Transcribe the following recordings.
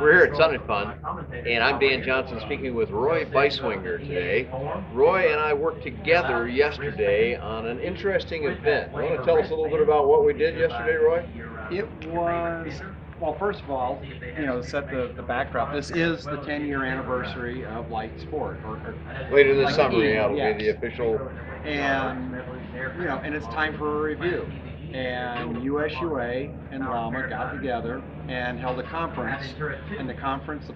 We're here at Summit Fun, and I'm Dan Johnson speaking with Roy Beiswinger today. Roy and I worked together yesterday on an interesting event. You want to tell us a little bit about what we did yesterday, Roy? It was, well, first of all, to set the backdrop, this is the 10-year anniversary of light sport. Later this like summer, skiing, yeah, it'll yes. be the official. And, and it's time for a review. And USUA and LAMA got together and held a conference. And the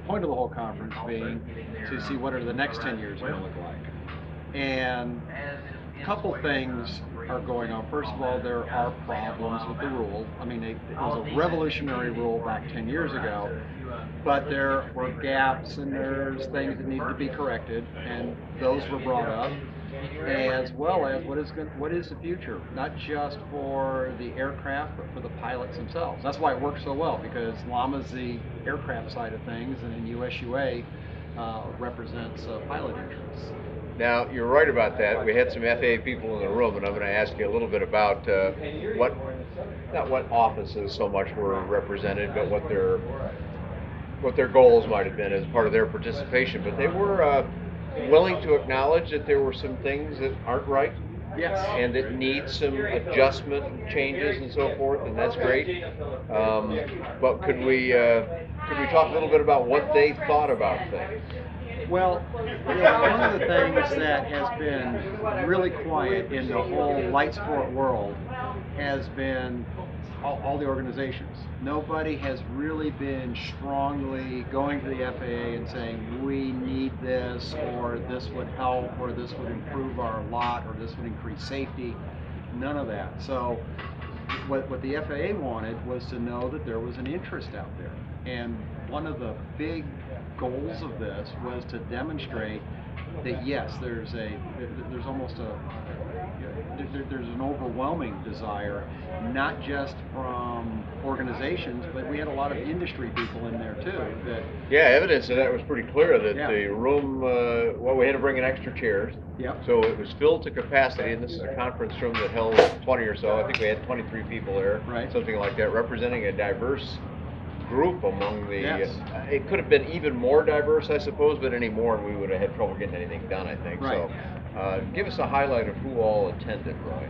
point of the whole conference being to see what are the next 10 years going to look like. And a couple things are going on. First of all, there are problems with the rule. I mean, it was a revolutionary rule back 10 years ago, but there were gaps and there's things that needed to be corrected, and those were brought up, as well as what is the future, not just for the aircraft, but for the pilots themselves. That's why it works so well, because LAMA's the aircraft side of things, and then USUA represents pilot interests. Now, you're right about that. We had some FAA people in the room, and I'm going to ask you a little bit about not what offices so much were represented, but what their goals might have been as part of their participation. But they were willing to acknowledge that there were some things that aren't right. Yes. And that need some adjustment and changes and so forth, and that's great. But could we talk a little bit about what they thought about things? Well, one of the things that has been really quiet in the whole light sport world has been all the organizations. Nobody has really been strongly going to the FAA and saying, we need this, or this would help, or this would improve our lot, or this would increase safety. None of that. So what the FAA wanted was to know that there was an interest out there. And one of the big goals of this was to demonstrate that yes, there's an overwhelming desire, not just from organizations, but we had a lot of industry people in there too. Yeah, evidence of that was pretty clear. That the room, we had to bring in extra chairs. Yep. So it was filled to capacity, and this is a conference room that held 20 or so. I think we had 23 people there, right. Something like that, representing a diverse group among the. Yes. It could have been even more diverse, I suppose, but any more, and we would have had trouble getting anything done, I think. Right. So, give us a highlight of who all attended, Roy.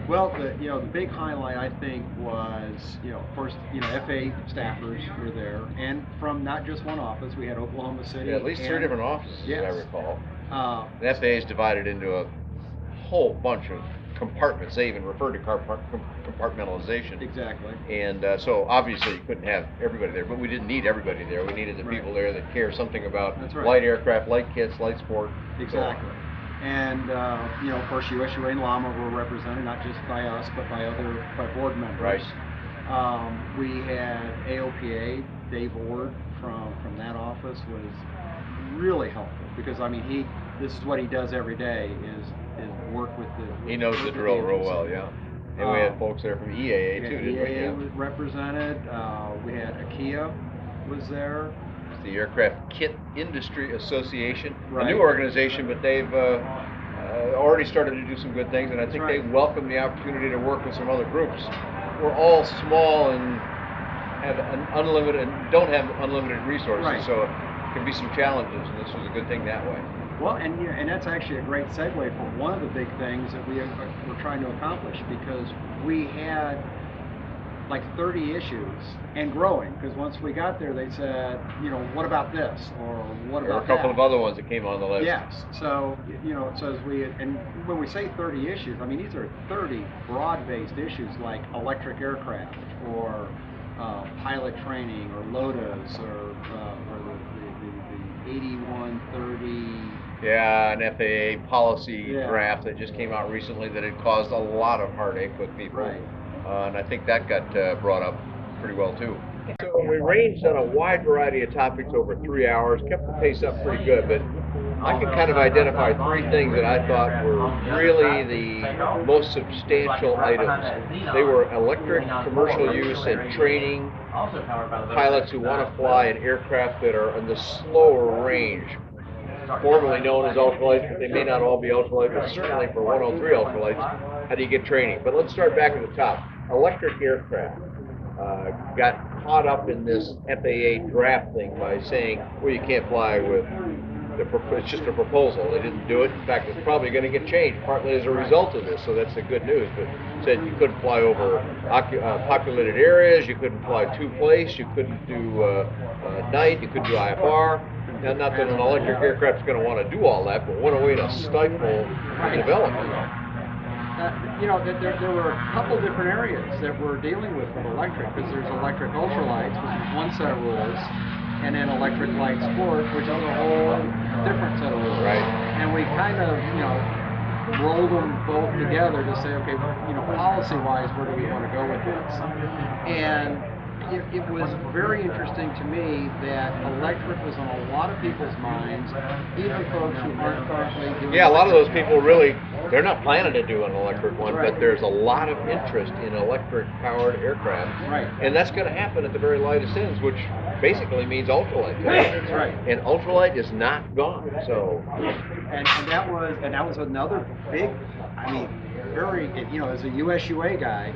Well, the big highlight I think was of course FAA staffers were there, and from not just one office. We had Oklahoma City. Yeah, at least 3 different offices, yes. as I recall. The FAA is divided into a whole bunch of compartments. They even refer to compartmentalization. Exactly. And so obviously you couldn't have everybody there, but we didn't need everybody there. We needed the people there that care something about light aircraft, light kits, light sport. Exactly. And of course USUA and LAMA were represented, not just by us, but by board members. Right. We had AOPA, Dave Ord from that office was really helpful, because this is what he does every day is work with the. He knows the drill real well, yeah. And we had folks there from EAA too, didn't we? EAA was represented. We had IKEA was there. It's the Aircraft Kit Industry Association, right. A new organization, but they've already started to do some good things, and I think they welcome the opportunity to work with some other groups. We're all small and don't have unlimited resources, right. So it can be some challenges, and this was a good thing that way. Well, and that's actually a great segue for one of the big things that we're trying to accomplish, because we had like 30 issues and growing, because once we got there they said, what about this, or what about that? There were a couple of other ones that came on the list. Yes. So, and when we say 30 issues, these are 30 broad-based issues like electric aircraft, or pilot training, or LOTAs, or the 8130. Yeah, an FAA policy draft that just came out recently that had caused a lot of heartache with people. Right. And I think that got brought up pretty well too. So we ranged on a wide variety of topics over 3 hours, kept the pace up pretty good, but I can kind of identify 3 things that I thought were really the most substantial items. They were electric, commercial use, and training pilots who want to fly in aircraft that are in the slower range, formerly known as ultralights, but they may not all be ultralight, but certainly for 103 ultralights, how do you get training? But let's start back at the top. Electric aircraft got caught up in this FAA draft thing by saying, well, you can't fly with it's just a proposal. They didn't do it. In fact, it's probably going to get changed partly as a result of this. So that's the good news. But said you couldn't fly over populated areas. You couldn't fly two-place. You couldn't do night. You couldn't do IFR. Now, not that an electric aircraft is going to want to do all that, but what a way to stifle development. There were a couple different areas that we're dealing with electric, because there's electric ultralights, which is one set of rules, and then electric light sport, which is a whole different set of rules. Right. And we kind of, rolled them both together to say, okay, policy-wise, where do we want to go with this? And it was very interesting to me that electric was on a lot of people's minds, even folks who aren't currently doing a lot of those electric. people really, they're not planning to do an electric one, Right. but there's a lot of interest in electric-powered aircraft. Right. And that's going to happen at the very lightest ends, which basically means ultralight. That's right. And ultralight is not gone. So. And that was another big, very, as a USUA guy,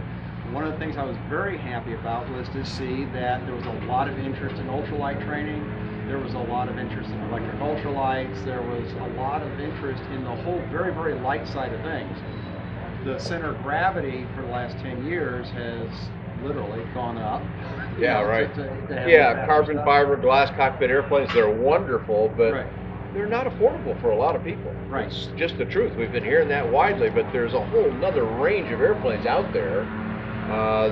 one of the things I was very happy about was to see that there was a lot of interest in ultralight training. There was a lot of interest in electric ultralights. There was a lot of interest in the whole very, very light side of things. The center of gravity for the last 10 years has literally gone up. Yeah, right. To have Carbon stuff. fiber, glass cockpit airplanes, they're wonderful, but Right. they're not affordable for a lot of people. Right. It's just the truth. We've been hearing that widely, but there's a whole nother range of airplanes out there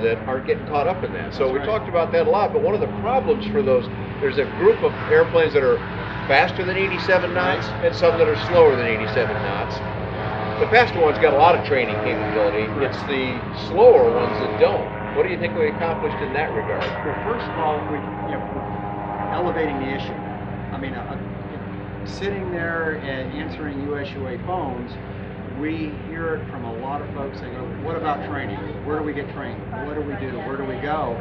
that aren't getting caught up in that. So That's we right. talked about that a lot, but one of the problems for those, there's a group of airplanes that are faster than 87 knots and some that are slower than 87 knots. The faster ones got a lot of training capability. It's the slower ones that don't. What do you think we accomplished in that regard? Well, first of all, we're elevating the issue. Sitting there and answering USUA phones, we hear it from a lot of folks. They go, "What about training? Where do we get trained? What do we do? Where do we go?"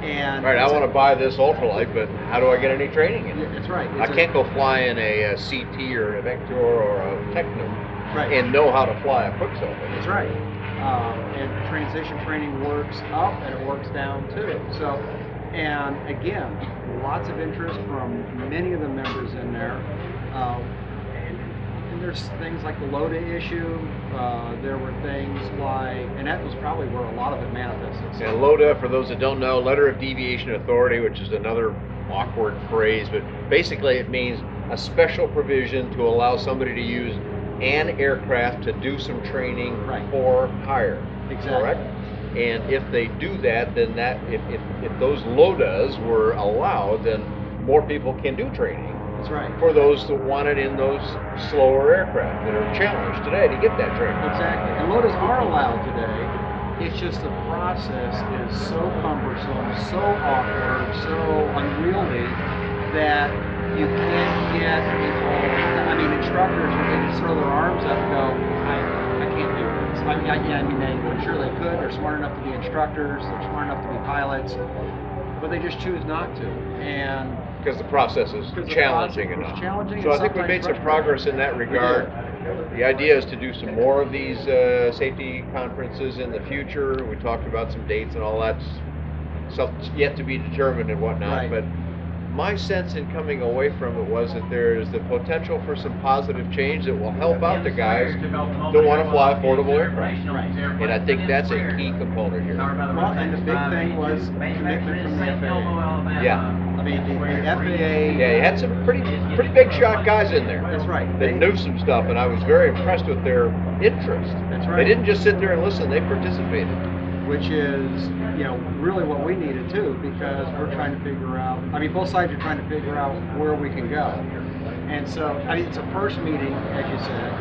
And All right, I want to buy this ultralight, but how do I get any training in it? That's right. I can't go fly in a CT or a Vector or a Techno Right. and know how to fly a Quicksilver. That's right. And transition training works up and it works down too. So, and again, lots of interest from many of the members in there. And there's things like the LODA issue. There were things like, and that was probably where a lot of it manifested. And LODA, for those that don't know, Letter of Deviation Authority, which is another awkward phrase, but basically it means a special provision to allow somebody to use an aircraft to do some training Right. for hire. Exactly. Correct? And if they do that, then if those LODAs were allowed, then more people can do training That's right. for those that want it in those slower aircraft that are challenged today to get that training. Exactly. And LODAs are allowed today. It's just the process is so cumbersome, so awkward, so unwieldy that you can't get people. Instructors, they just throw their arms up and go, I can't do this. I'm sure they could. They're smart enough to be instructors. They're smart enough to be pilots, but they just choose not to. And Because the process is challenging process is enough. challenging So and I think we made some sometimes progress in that regard. The idea is to do some more of these safety conferences in the future. We talked about some dates and all that stuff yet to be determined and whatnot. Right. But my sense in coming away from it was that there is the potential for some positive change that will help out the guys that want to fly affordable aircraft. And I think that's a key component here. Well, and the big thing was commitment from the FAA. Yeah. The FAA. Yeah, you had some pretty big shot guys in there. That's right. That knew some stuff, and I was very impressed with their interest. That's right. They didn't just sit there and listen; they participated. Which is, really what we needed too, because we're trying to figure out. Both sides are trying to figure out where we can go. And so, it's a first meeting, as you said.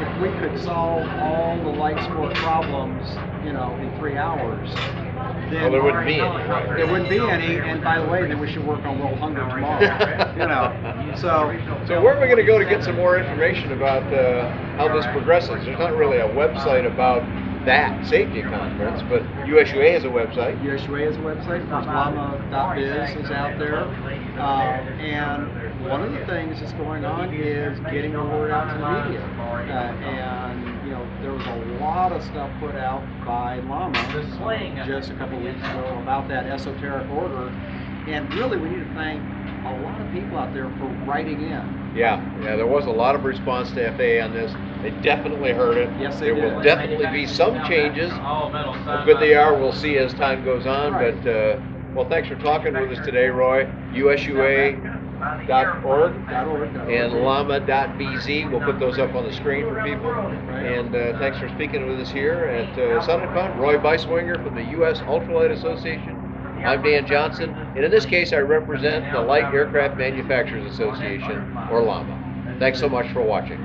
If we could solve all the light sport problems, in 3 hours, then Well, there wouldn't be any. Right? there wouldn't be any. And by the way, then we should work on world hunger tomorrow. So where are we going to go to get some more information about how this progresses? There's not really a website about that safety conference, but USUA has a website. USUA has a website. Of course, LAMA.biz is out there. And one of the things that's going on is getting the word out to the media. And there was a lot of stuff put out by LAMA just a couple weeks ago about that esoteric order, and really we need to thank a lot of people out there for writing in. Yeah, there was a lot of response to FAA on this. They definitely heard it. Yes, they There did. will definitely be some changes. How good they are, we'll see as time goes on. Right. But well, thanks for talking with us today, Roy. USUA.org and LAMA.bz. We'll put those up on the screen for people. And thanks for speaking with us here at Sun and Fun. Roy Beiswinger from the U.S. Ultralight Association. I'm Dan Johnson, and in this case I represent the Light Aircraft Manufacturers Association, or LAMA. Thanks so much for watching.